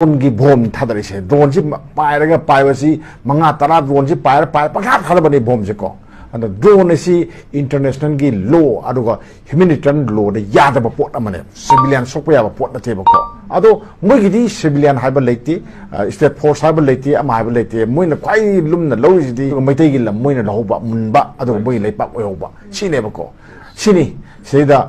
ड्रोनकी बोम थादरिसे drone से पायरगा पायबसी मंगा तरा ड्रोन से पायर पखा थादबनी बोम से को अंदर ड्रोन से इंटरनेशनल की लॉ अदुगा ह्यूमैनिटेरियन लॉ दे यादब पोट अमने सिविलियन सोप याब पोट नतेब को अदो मोइगिदी सिविलियन हाइबर लेती स्टेट फोर्स हाइबर लेती अमा हाइबर लेती मोइन क्वाइ लुमना लौजिदी मैतैगी लम मोइन लहौबा मुनबा अदो मोइ लेपाक ओयौबा सिनेब को सिनी सेदा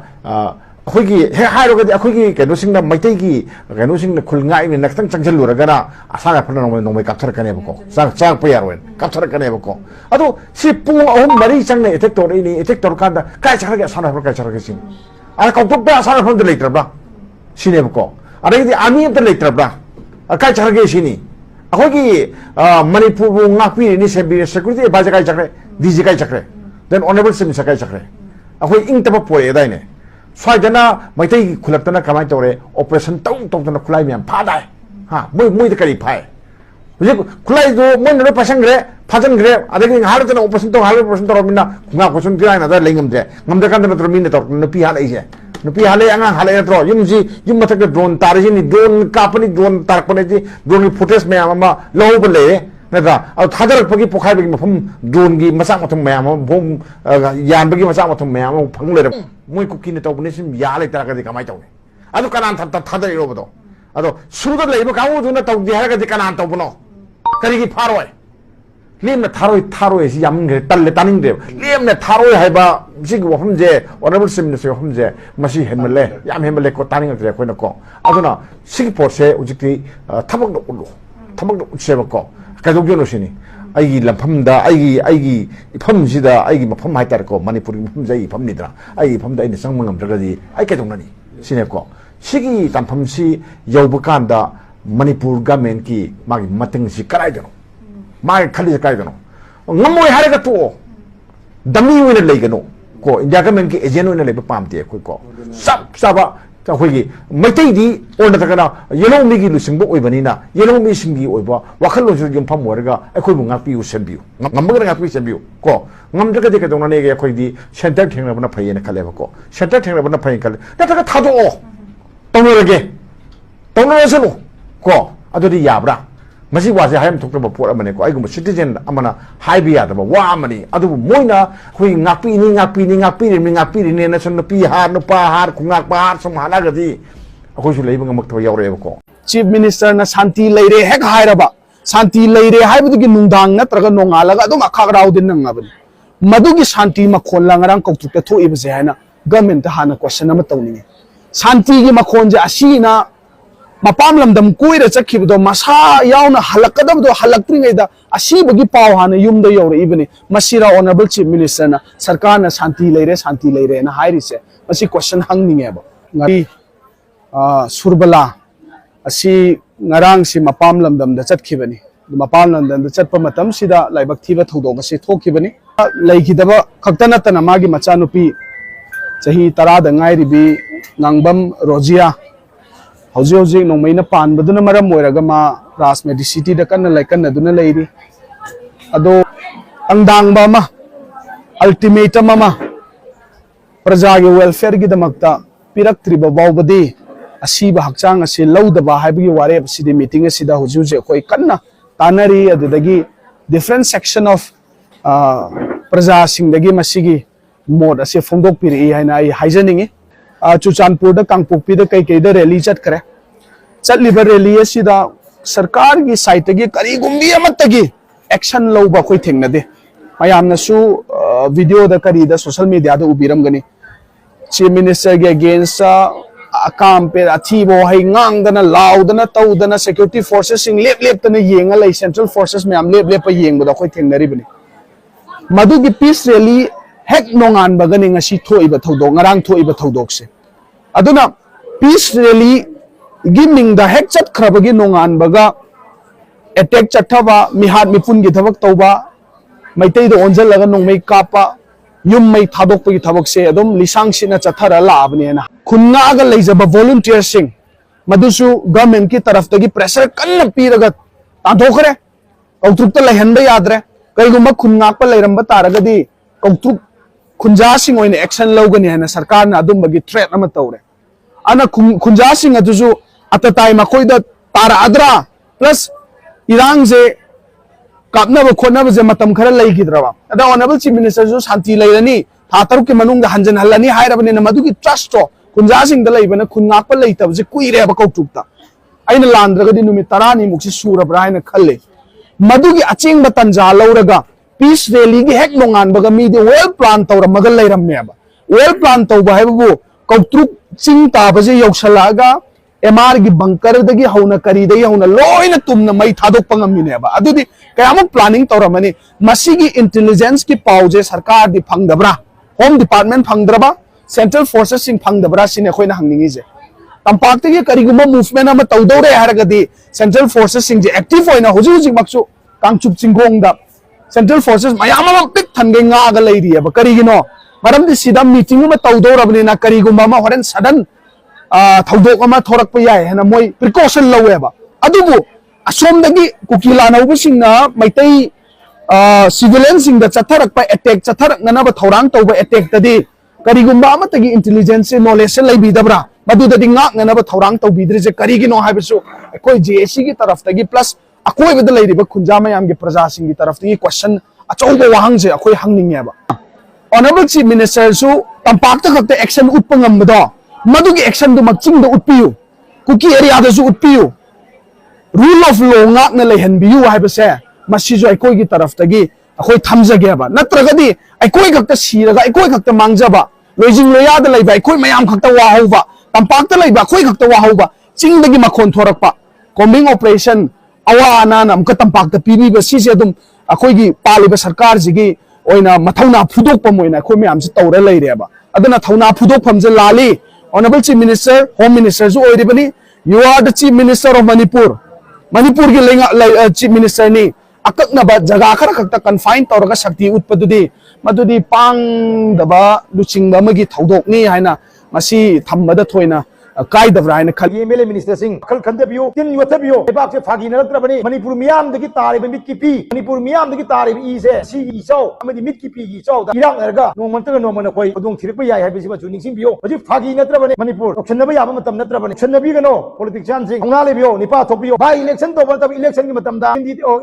अखोगी हे हाइरोगदि अखोगी कैनोसिंग मैतैगी कैनोसिंग खुलंगाई नक्तंग चंगजलुरगना असाना फन नोमै कापथरकनेबको चाक पयारोन कापथरकनेबको अदो सि पुंग अहुम मरी चंगने एटेक तोरैनि एटेक तोरकांदा काय चखरगे असाना फन काय चखरगे सिं अरा कौतुकबा असाना फन लेत्रबा सिनेबको अरैदि आर्मी अमत लेत्रबा काय चखरगे सिनि अखोगी Manipur ngapi ni security advisor काय चखरे डीजी काय चखरे देन ऑनरेबल सिम काय चखरे अखोई इंग तब पोरे दाइने स्वाइदना मैतै खुलक्तना कमाय तौरे ऑपरेशन तौतना खुलाई म्याम फादाय हा मुई करी फाय हुजे खुलाई दो मोन न पसंगरे फाजनगरे अदगि हारतना ऑपरेशन तो मिना खुंगा क्वेश्चन दिरायना दा लेंगमजे ngमदा कांदना तो मिन तो नुपी हालैजे नुपी हालै आंगा हालै नत्रो युम मथक ड्रोन तारजिनि ड्रोन कापनि ड्रोन तारपने जी ड्रोन की फुटेज म्याम अमा लौब ले नत्रा अ थादरपगी पोखाइबगी मफम ड्रोन की मसा मथम म्याम बोम यानबगी मसा मथम म्याम फंग ले मोई कुकी ने तौबने सिम या लेतरगदि कमाय तौने अदु कनान थादरिरोबदो अदो सुरुद लेबो काउदुना तौदि हारगदि कनान तौबनो करिगी फारोय लेमना थारोय सि यामगे तल्ले तानिंगदे लेमना थारोय हाइबा सिग वफमजे ऑनरेबल सिम ने से वफमजे मसी हेमले याम हेमले को तानिंगदे कोइना को अदुना सिग पोसे उजिकि थबक उलो थबक उसेबको कदोगयोनो सिनी आइगी लमफमदा आइगी इफमसिदा आइगी मफम हाइतारको मणिपुर मफम जई इफमनिद्रा आइगी इफमदा इन संगमंगमद्रगदि आइ केदोंनानि सिनेको सिगी तमफमसि यौबकांदा मणिपुर गवर्नमेंट की मागी मतंगसि कराइदनो मागी खलि कराइदनो ngमोय हारगा तो दमी ओइना लेगनो को इंडिया गवर्नमेंट की एजेंट ओइना लेबा पामते कोइ को सब साबा अखोगी मैतैदी ओनतकना येलोमीगी लुसिंगबो ओइबनिना येलोमी सिंगी ओइबा वाखलोंसु युमफम ओरगा अखोइबु ngapiu senbiu ngamबगरा ngapiu senbiu को ngamdrगदि केदोंनाने गे अखोइदि सेंटर थेंगनाबना फैयेना खलेबा को सेंटर थेंगनाबना फैय खले नतका थादो तौनरगे तौनरसनु को अदुदि याब्रा मसी वासे हायम थोक्तबा पोर अमने को आइगुम सिटीजन अमना हाइबि यादबा वा अमनी अदु मोइना खुइ ngapi नेशन पी हार नुपा हार खुंगाक हार समहाना गदि अखोइसु लेबा ngमक्तो यावरेबा को चीफ मिनिस्टर ना शांति लेरे हेक हायरबा शांति लेरे हाइबदुगी नुंदांग नत्रगा नोंगालगा अदुम अखागराउदिन नंगाबनि मदुगी शांति मखोन लांगरांग कौतुकते थोइबसे हायना गवर्नमेंट हाना क्वेश्चन अमा तौनिंगे शांति की मखोन जे असीना मपाम लमदम कोइरा चखिबदो मसा यावना हलकदबदो हलक्त्रिङैदा असीबगी पाव हाना युमदा यौरइबनि मसिरा ऑनरेबल चीफ मिनिस्टर ना सरकार ना शांति लेरे ना हाइरिसे मसी क्वेश्चन हंगनिङेबो ngari सुरबला असी ngarang si mapam lamdam da chatkhibani mapam lamdam da chatpa matam sida laibak thiba thodog se thokibani laigidaba khaktana tana magi macha nupi chahi 10 da ngai ribi ngangbam rozia hauji nongmaina pan baduna maram moiraga ma ras medicity da kan laikan aduna leiri ado angdang ba ma ultimatum ma praja ge welfare gi damakta pirak triba bawbadi asiba hakchang ase laudaba haibigi ware asidi meeting asida hujuje koi kanna tanari adudagi different section of praja singdagi masigi mod ase phongdok piri haina ai haijaningi चुचानपुर Kangpokpi कई rally चतरे चलिब rally सरकार की site की करीगुम्बी action लौब अखोई थेंगनदे मयामनसु video करी social media उबीरमगनी chief minister के against काम पे अथीब वही गांगदना लाउदना तौदना सिक्योरिटी फोर्सेस लेप लेपतना येंगा लै सेंट्रल फोर्सेस मैम लेप लेप येंगबदा अखोई थेंगनरिबनी मदुगी piece rally Keck नोंगान बगनी ngasi thoiba thodok ngarang thoiba thodok se aduna peace rally giming da hek chat khrabagi nongan baga attack chathaba mihat mipun gi thabak toba maitei do onjal laga nongmei kapa yum mai thadok pagi thabak se adum lisang sina chathara labne na khunna ga leijaba volunteer sing madusu government ki taraf tagi pressure kanna piraga tadokre kautruk ta lehanba yadre kaigumba khunna pa leiramba taragadi kautruk Khunja Singh action लौगनी है सरकार threat तौरे खुंजा सिंह अतताई मखोद ताराद्रा plus इरांग से कापनब खोनब जे मतम खरा लेगिद्रबा अदा ऑनरेबल चीफ मिनिस्टर जो शांति लेरनी था तरुक के मनुंग हंजन हल्लनी हायरबने मदुगी ट्रस्ट तो कुंजा सिंह द लेबने खुनाप लेतब जे कुइरे बा कौतुकता अइन लांद्रगदी नुमि 10 मुक्सी सूरब्रा हायन खल्ले मदुगी अचेंग तंजा लौरगा पीस वैली की हेक नोंगानबगा मीदे वेल प्लान तौर मगल लेरमेबा वेल प्लान तौबा हैबु कौतुक चिंग ताबजे यौसलागा एमआर की बंकर दगी हौना करीदगी हौना लोइना तुमना मई थादोकपा ngamiनेबा अदुदी कयामुक प्लानिंग तौरमनी मसीगी इंटेलिजेंस की पाउजे सरकार दी फंगदब्रा होम डिपार्टमेंट फंगद्रबा सेंट्रल फोर्सेस सिंग फंगदब्रा सिने खोइना हंगनिंगिजे तंपाक्तगी करिगुमा मूवमेंट अमा तौदौरे हारगदी सेंट्रल फोर्सेस सिंग जे एक्टिव होइना हुजि हुजि मक्सु कांगचुप चिंगोंगदा सेंट्रल फोर्सेस मयाम पिक थनगे ngaga लेरियबा करिगिनो मरमदि सिदा मीटिंग अमा तौदौरबनिना करिगुमा अमा होरन सडन थौदोक अमा थोरकपा याय हना मोय प्रिकॉशन लवेबा अदुबु असोमदगी कुकीला नौबसिंगना मैतै सिविलियन सिंग द चथरकपा अटैक चथरकनब थौरांग तौबा अटैक तदी करिगुम्बा अमतगी इंटेलिजेंस नॉलेज से लैबिदब्रा मदुददी ngaknanaba थौरांग तौबिद्रिजे करिगिनो हाबिसु अखोय जेएसी की तरफ तगी प्लस अकोयबद लैरिबा खुंजा मयाम के प्रजा सिंग की तरफ तगी क्वेश्चन अचौबा वाहंगजे अखोय हंगनिंगेबा ऑनरेबल चीफ मिनिस्टर सु तंपाक्ता खक्ता एक्शन उत्पंगमबदो मदुगी एक्शन दु मक्चिंग द उत्पियु कुकी एरिया दसु उत्पियु rule of law ngakna lehanbiyu haibase masijo aikoi gi taraf tagi akoi thamjageba natragadi aikoi khakta siraga aikoi khakta mangjaba loijing loya da leiba aikoi mayam khakta wa hauba tampakta leiba akoi khakta wa hauba chingdagi makhon thorakpa combing operation awa ana nam ka tampakta pibi ba sise dum akoi gi paliba sarkar jigi oina mathauna phudokpa moina akoi mayam se tawra leireba aduna thauna phudokpham je lali honorable chief minister home minister ju oiribani you are the chief minister of Manipur की chief minister ने अकक्नब जगह खर खक्ता confine तौरगा शक्ति उत्पदुदी मदुदी पांगदबा लुचिंगबा मगी थौदोकनी हायना मसी थम्बदा थोइना कायदब्रा हायना खल MLA minister Singh खल खंदबियो तिन योथबियो लेबाक से फागी नरत्रबनी मणिपुर मियाम दगी तारिब मिट की पी मणिपुर मियाम दगी तारिब ई से सी ई चौ अमदी मिट की पी की चौ इराक नरगा नोमंतग नोमन कोई अदोंग थिरप याय हाबिसि मचु निंगसिंबियो हजि फागी नत्रबनी मणिपुर ऑक्शनबा याब मतम नत्रबनी ऑक्शनबी गनो पॉलिटिशियन सिंह औना लेबियो निपा थोपियो बाय इलेक्शन तो तब इलेक्शन की मतम दा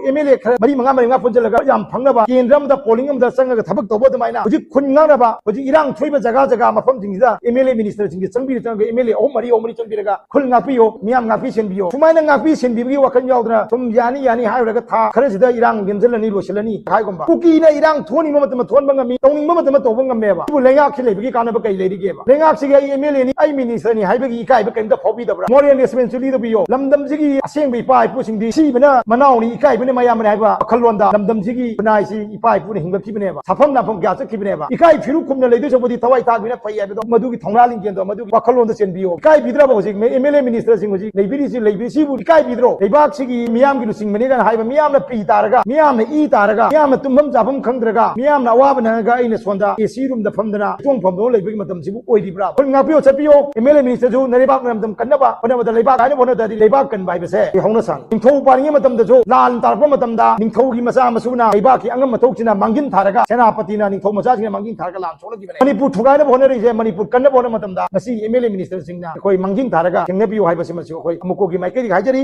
एमएलए खर मरी मंगा मंगा पुंजलगा याम फंगबा केंद्रम दा पोलिंग अम दा संग थबक तोबो दमाइना हजि खुननारबा हजि इरांग थोइबा जगह जगह मफम जिंगदा एमएलए मिनिस्टर सिंह चंगबि चंग एमएलए ओ मरी चंगबिरगा खुल ngapiyo miyam ngapi senbiyo sumaina ngapi senbibigi wakan yaudra tum yani hairaga tha kharesida irang gemjelani losilani haigomba kuki na irang thoni mamatama thon bangami tongning mamatama tobanga meba bu lenga khilebigi kanaba kai leirigeba lenga sige MLA ni ai minister ni haibagi ikai ba kaimda phobi dabra moral responsibility do biyo lamdam jigi aseng bi pai pu singdi si bana manau ni ikai bane mayam ne haiba khalonda lamdam jigi banai si ipai pu ne hingba kibneba safam na phom kya chak kibneba ikai phiru khumna leidu sobodi thawai ta bina phai yabedo madugi thongla lingken do madugi wakhalonda senbiyo ikai bidra ba hojik MLA minister Singh ji लेबिसी बु इकाई बिद्रो लेबाक सिगी मियाम की लुसिंग मने gun हाइबा मियाम न P तारगा मियाम न ई तारगा मियाम न तुमम जाफम खंद्रगा मियाम न अवाब नगा इन सोंदा AC room the फमदना तोंग फमदो लेबिगी मतम सिबु ओइदिब्रा फुल ngaपियो चपियो एमएलए मिनिस्टर जो नरेबाक नमदम कन्नबा पनबद लेबाक आने बोनो ददि लेबाक कन बाय बसे होनो सांग निंथौ पारिंगे मतम दजो लाल तारपो मतम दा निंथौ की मसा मसुना लेबाक की अंगम मथौचिना मांगिन थारगा सेनापति ना निंथौ मसा सिना मांगिन थारगा लाम छोलगी बने मणिपुर ठुगाने बोनो रिजे मणिपुर कन्न बोनो मतम दा नसी एमएलए मिनिस्टर सिंह ना कोई मांगिन थारगा केंगपियो हाइबसे मसो कोई अमुको की माइके दिखाई जरी